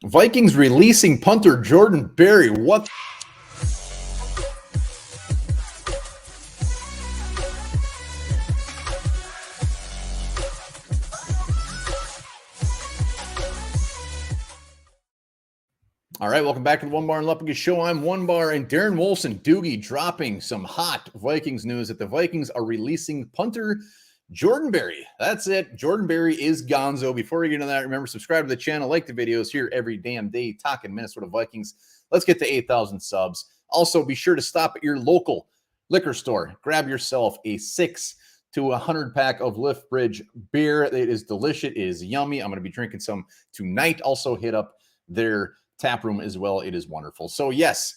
Vikings releasing punter Jordan Berry. What? All right, welcome back to the Onebar and Lupagus show. I'm Onebar, and Darren Wolfson, Doogie, dropping some hot Vikings news that the Vikings are releasing punter Jordan Berry. That's it. Jordan Berry is gonzo. Before we get into that, remember, subscribe to the channel, like the videos here every damn day, talking Minnesota Vikings. Let's get to 8,000 subs. Also, be sure to stop at your local liquor store. Grab yourself a 6 to 100 pack of Lift Bridge beer. It is delicious. It is yummy. I'm going to be drinking some tonight. Also, hit up their tap room as well. It is wonderful. So yes,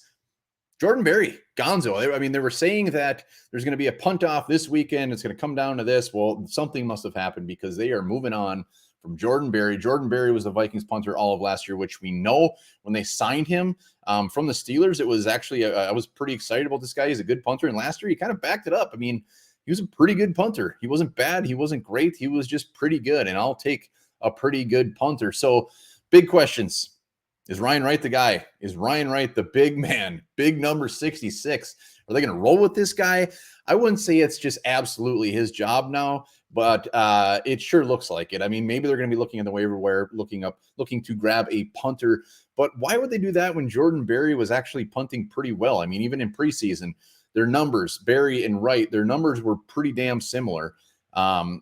Jordan Berry, gonzo. I mean, they were saying that there's going to be a punt off this weekend. It's going to come down to this. Well, something must have happened because they are moving on from Jordan Berry. Jordan Berry was the Vikings punter all of last year, which we know when they signed him from the Steelers. It was actually, I was pretty excited about this guy. He's a good punter. And last year, he kind of backed it up. I mean, he was a pretty good punter. He wasn't bad. He wasn't great. He was just pretty good. And I'll take a pretty good punter. So big questions. Is Ryan Wright the guy? Is Ryan Wright the big man? Big number 66. Are they going to roll with this guy? I wouldn't say it's just absolutely his job now, but it sure looks like it. I mean, maybe they're going to be looking in the waiver wire, looking to grab a punter. But why would they do that when Jordan Berry was actually punting pretty well? I mean, even in preseason, their numbers, Berry and Wright, their numbers were pretty damn similar.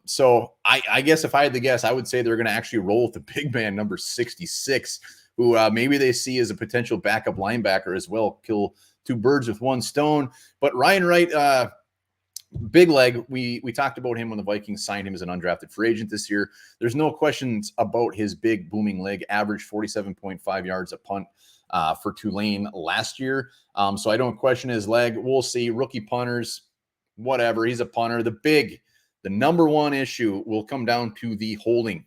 So I guess if I had to guess, I would say they're going to actually roll with the big man, number 66. Who maybe they see as a potential backup linebacker as well, kill two birds with one stone. But Ryan Wright, big leg, we talked about him when the Vikings signed him as an undrafted free agent this year. There's no questions about his big booming leg, averaged 47.5 yards a punt for Tulane last year. So I don't question his leg. We'll see. Rookie punters, whatever. He's a punter. The number one issue will come down to the holding.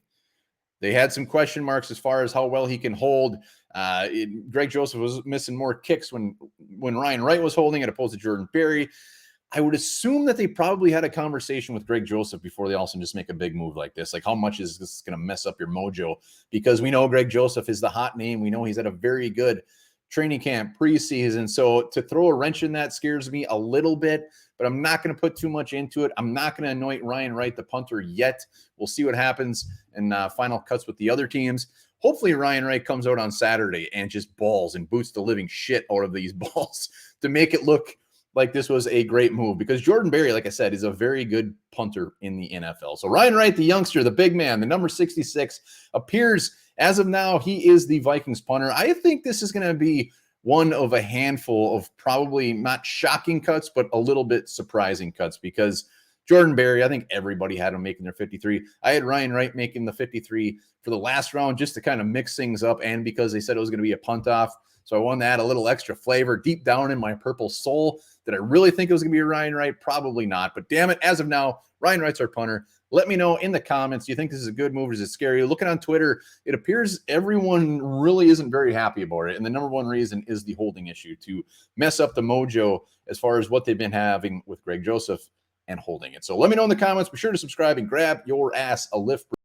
They had some question marks as far as how well he can hold. Greg Joseph was missing more kicks when Ryan Wright was holding it opposed to Jordan Berry. I would assume that they probably had a conversation with Greg Joseph before they also just make a big move like this. Like, how much is this going to mess up your mojo? Because we know Greg Joseph is the hot name. We know he's had a very good training camp preseason. So to throw a wrench in that scares me a little bit, but I'm not going to put too much into it. I'm not going to anoint Ryan Wright the punter yet. We'll see what happens in final cuts with the other teams. Hopefully Ryan Wright comes out on Saturday and just balls and boots the living shit out of these balls to make it look like this was a great move, because Jordan Berry, like I said, is a very good punter in the NFL. So Ryan Wright, the youngster, the big man, the number 66, appears as of now, he is the Vikings punter. I think this is going to be one of a handful of probably not shocking cuts, but a little bit surprising cuts, because Jordan Berry, I think everybody had him making their 53. I had Ryan Wright making the 53 for the last round just to kind of mix things up, and because they said it was going to be a punt off. So I wanted to add a little extra flavor deep down in my purple soul. Did I really think it was going to be Ryan Wright? Probably not. But damn it, as of now, Ryan Wright's our punter. Let me know in the comments, do you think this is a good move or is it scary? Looking on Twitter, it appears everyone really isn't very happy about it. And the number one reason is the holding issue, to mess up the mojo as far as what they've been having with Greg Joseph and holding it. So let me know in the comments. Be sure to subscribe and grab your ass a Lift